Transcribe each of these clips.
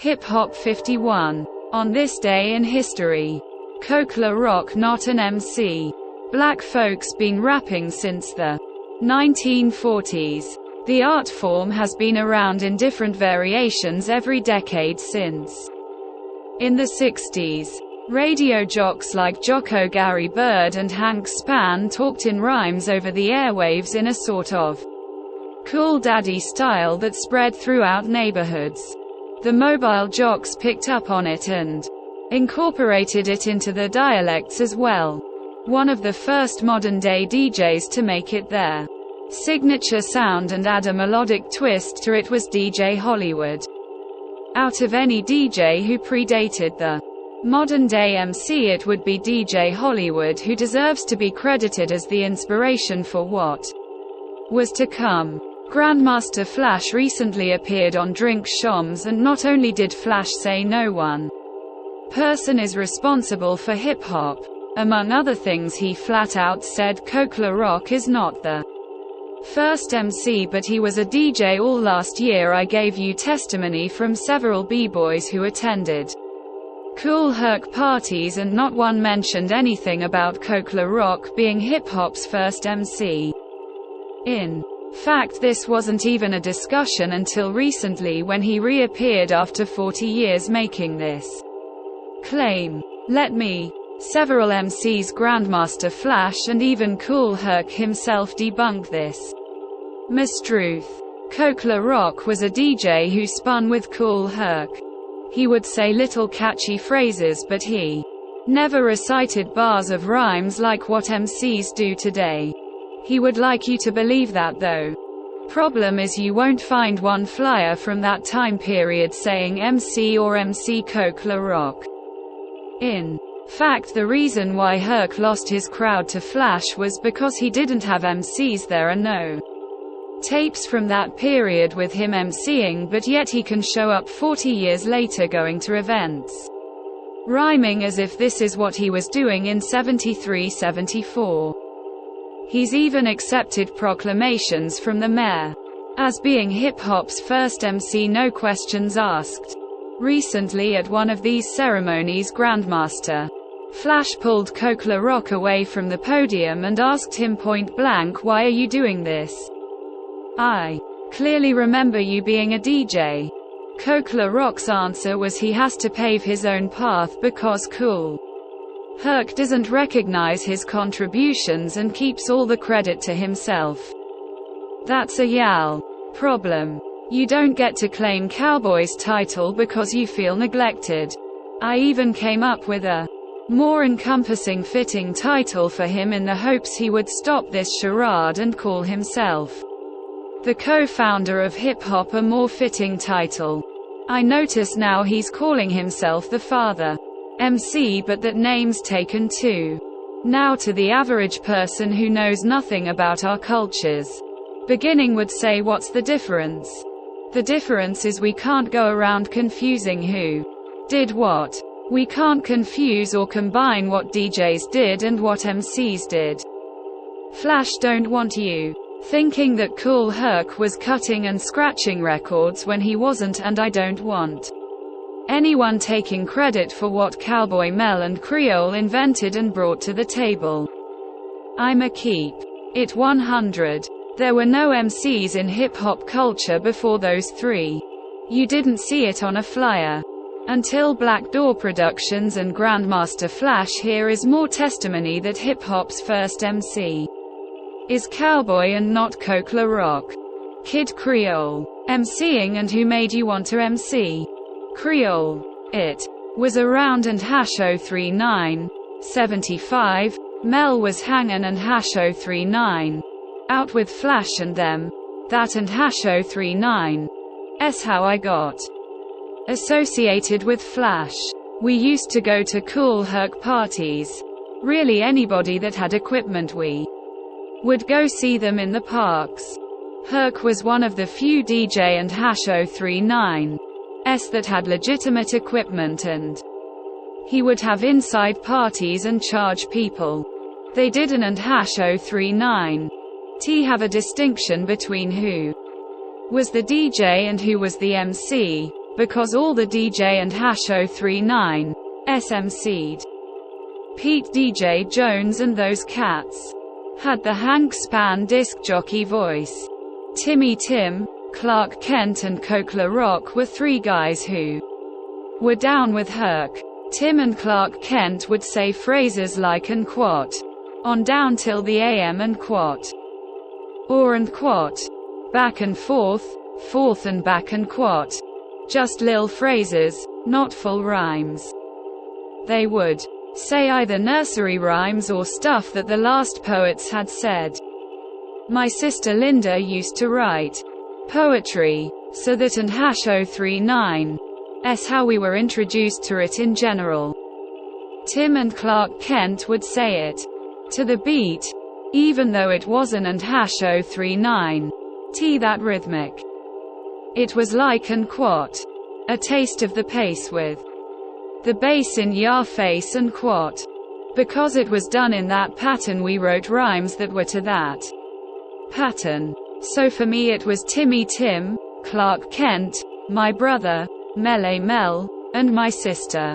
Hip Hop 51. On this day in history. Cochlear rock not an MC. Black folks been rapping since the 1940s. The art form has been around in different variations every decade since. In the 60s, radio jocks like Jocko Gary Bird and Hank Spann talked in rhymes over the airwaves in a sort of cool daddy style that spread throughout neighborhoods. The mobile jocks picked up on it and incorporated it into their dialects as well. One of the first modern-day DJs to make it their signature sound and add a melodic twist to it was DJ Hollywood. Out of any DJ who predated the modern-day MC, it would be DJ Hollywood who deserves to be credited as the inspiration for what was to come. Grandmaster Flash recently appeared on Drink Shoms, and not only did Flash say no one person is responsible for hip-hop. Among other things, he flat out said Cochlear rock is not the first MC, but he was a DJ all last year. I gave you testimony from several b-boys who attended Cool Herc parties, and not one mentioned anything about Cochlear rock being hip-hop's first MC. In fact, this wasn't even a discussion until recently, when he reappeared after 40 years making this claim. Let me. Several MCs, Grandmaster Flash and even Cool Herc himself, debunk this mistruth. Cochlear rock was a DJ who spun with Cool Herc. He would say little catchy phrases, but he never recited bars of rhymes like what MCs do today. He would like you to believe that though. Problem is, you won't find one flyer from that time period saying MC or MC Cochlear rock. In fact, the reason why Herc lost his crowd to Flash was because he didn't have MCs. There are no tapes from that period with him MCing, but yet he can show up 40 years later going to events rhyming as if this is what he was doing in 73-74. He's even accepted proclamations from the mayor as being hip-hop's first MC, no questions asked. Recently at one of these ceremonies, Grandmaster Flash pulled Cochlear rock away from the podium and asked him point blank, "Why are you doing this? I clearly remember you being a DJ." Cochlear rock's answer was he has to pave his own path because Cool Herc doesn't recognize his contributions and keeps all the credit to himself. That's a YAL problem. You don't get to claim Cowboy's title because you feel neglected. I even came up with a more encompassing, fitting title for him in the hopes he would stop this charade and call himself the co-founder of hip-hop, a more fitting title. I notice now he's calling himself the father MC, but that name's taken too. Now to the average person who knows nothing about our cultures, beginning would say, what's the difference? The difference is we can't go around confusing who did what. We can't confuse or combine what DJs did and what MCs did. Flash don't want you thinking that Cool Herc was cutting and scratching records when he wasn't, and I don't want anyone taking credit for what Cowboy Mel and Creole invented and brought to the table. I'm a keep it 100. There were no MCs in hip-hop culture before those three. You didn't see it on a flyer until Black Door Productions and Grandmaster Flash. Here is more testimony that hip-hop's first MC is Cowboy and not Cochlear rock. Kid Creole MCing, and who made you want to MC? Creole. It was around and #039 75. Mel was hangin' and #039 out with Flash and them. That and #039 's how I got associated with Flash. We used to go to Cool Herc parties. Really, anybody that had equipment, we would go see them in the parks. Herc was one of the few DJ and #039 that had legitimate equipment, and he would have inside parties and charge people. They didn't, and #039 have a distinction between who was the DJ and who was the MC. because all the DJ and Hash 039 SMC'd. Pete DJ Jones and those cats had the Hank Span disc jockey voice. Timmy Tim, Clark Kent and Coke Rock were three guys who were down with Herc. Tim and Clark Kent would say phrases like "and quat" on down till the AM and quat, or and quat, back and forth and back and quat. Just lil phrases, not full rhymes. They would say either nursery rhymes or stuff that the last poets had said. My sister Linda used to write poetry, so that and Hash 039 's how we were introduced to it in general. Tim and Clark Kent would say it to the beat, even though it wasn't and Hash 039 that rhythmic. It was like and quat, a taste of the pace with the bass in ya face and quat. Because it was done in that pattern, we wrote rhymes that were to that pattern. So for me it was Timmy Tim, Clark Kent, my brother, Mele Mel, and my sister.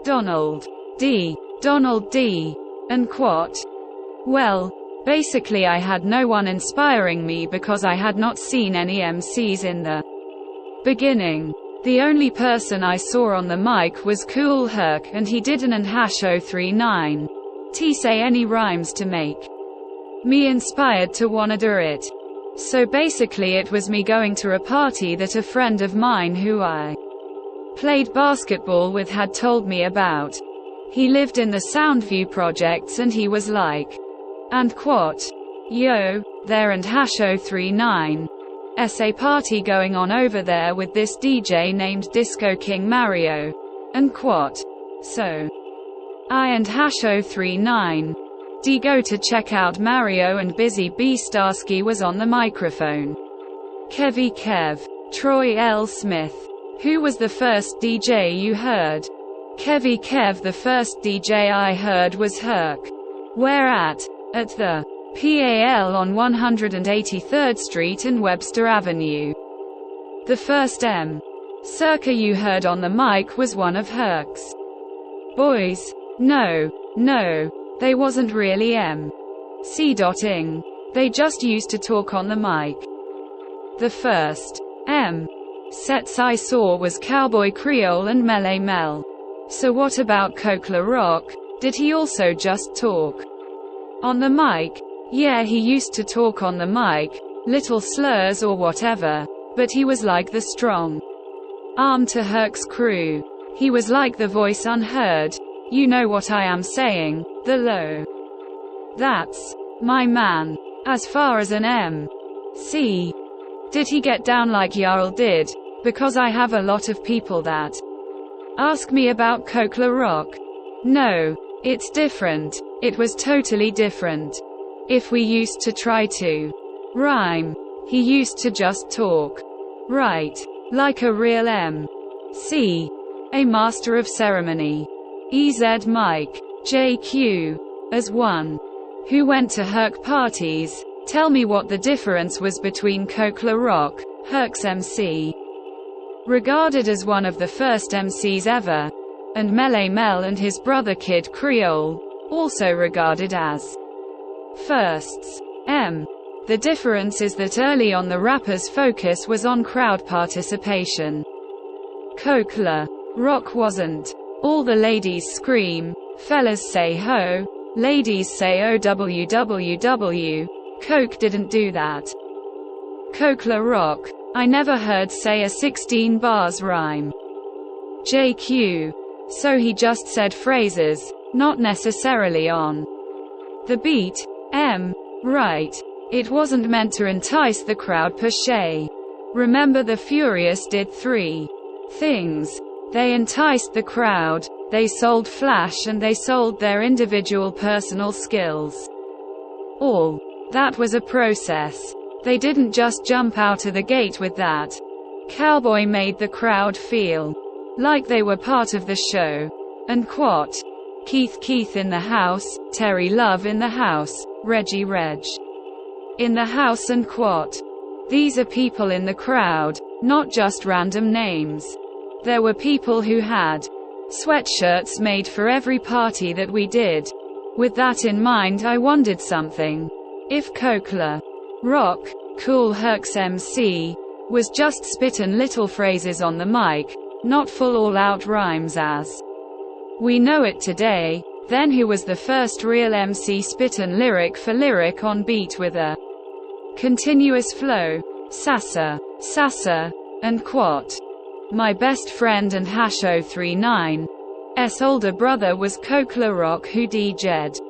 Donald D, and quat. Well, basically I had no one inspiring me because I had not seen any MCs in the beginning. The only person I saw on the mic was Cool Herc, and he didn't and Hash 039 say any rhymes to make me inspired to wanna do it. So basically it was me going to a party that a friend of mine who I played basketball with had told me about. He lived in the Soundview projects and he was like, and quat, yo, there and Hash 039 a party going on over there with this DJ named Disco King Mario, and quat. So I and Hash 039 go to check out Mario, and Busy B Starsky was on the microphone. Kevy Kev. Troy L. Smith. Who was the first DJ you heard? Kevy Kev. The first DJ I heard was Herc. Where at? At the PAL on 183rd Street and Webster Avenue. The first Circa you heard on the mic was one of Herc's boys. No, they wasn't really MC.ing. They just used to talk on the mic. The first sets I saw was Cowboy Creole and Mele Mel. So what about Coke Rock? Did he also just talk on the mic? Yeah, he used to talk on the mic, little slurs or whatever, but he was like the strong arm to Herc's crew. He was like the voice unheard. You know what I am saying, the low. That's my man. As far as an MC, did he get down like Jarl did? Because I have a lot of people that ask me about Coke Rock. No, it's different. It was totally different. If we used to try to rhyme, he used to just talk. Right. Like a real MC. A master of ceremony. EZ Mike. JQ. As one who went to Herc parties, tell me what the difference was between Coke Rock, Herc's MC, regarded as one of the first MCs ever, and Mele Mel and his brother Kid Creole, also regarded as firsts. The difference is that early on the rapper's focus was on crowd participation. Coke Rock wasn't. All the ladies scream, fellas say ho, ladies say OWWW. Coke didn't do that. Coke Rock, I never heard say a 16 bars rhyme. JQ. So he just said phrases, not necessarily on the beat. Right. It wasn't meant to entice the crowd per se. Remember the Furious did three things. They enticed the crowd, they sold flash, and they sold their individual personal skills. All that was a process. They didn't just jump out of the gate with that. Cowboy made the crowd feel like they were part of the show. And quat. Keith in the house, Terry Love in the house, Reggie Reg in the house, and quat. These are people in the crowd. Not just random names. There were people who had sweatshirts made for every party that we did. With that in mind, I wondered something. If Cochlear Rock, Cool Herc's MC, was just spittin' little phrases on the mic, not full all-out rhymes as we know it today, then who was the first real MC spittin' lyric for lyric on beat with a continuous flow? Sassa, and Quat. My best friend and Hash039's older brother was Cochlear Rock, who DJ'd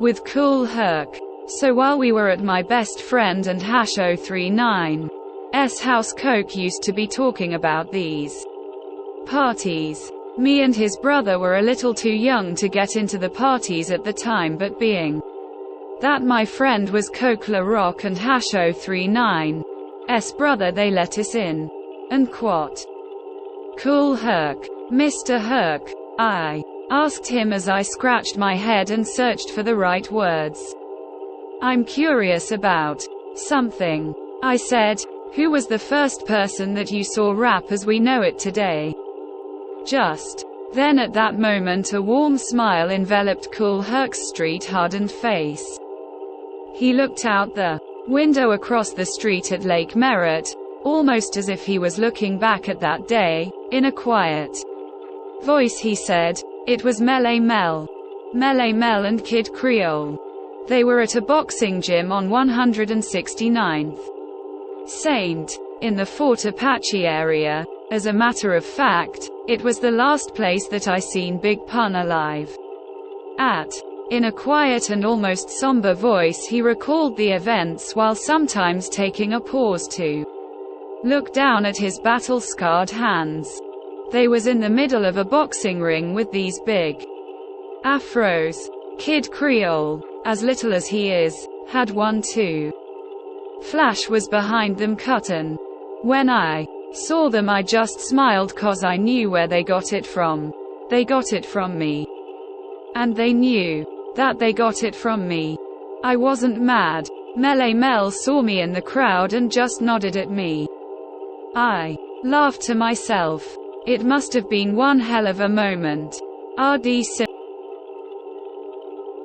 with Cool Herc. So while we were at my best friend and Hash039's house, Coke used to be talking about these parties. Me and his brother were a little too young to get into the parties at the time, but being that my friend was Cochlear Rock and Hash039's brother, they let us in. And Quat. Cool Herc. Mr. Herc, I asked him as I scratched my head and searched for the right words. I'm curious about something. I said, who was the first person that you saw rap as we know it today? Just then, at that moment, a warm smile enveloped Cool Herc's street-hardened face. He looked out the window across the street at Lake Merritt, almost as if he was looking back at that day. In a quiet voice he said, it was Mele Mel and Kid Creole. They were at a boxing gym on 169th Saint, in the Fort Apache area. As a matter of fact, it was the last place that I seen Big Pun alive at. In a quiet and almost somber voice he recalled the events while sometimes taking a pause to look down at his battle-scarred hands. They was in the middle of a boxing ring with these big afros. Kid Creole, as little as he is, had one too. Flash was behind them cuttin'. When I saw them I just smiled, 'cause I knew where they got it from. They got it from me. And they knew that they got it from me. I wasn't mad. Mele Mel saw me in the crowd and just nodded at me. I laughed to myself. It must have been one hell of a moment. RD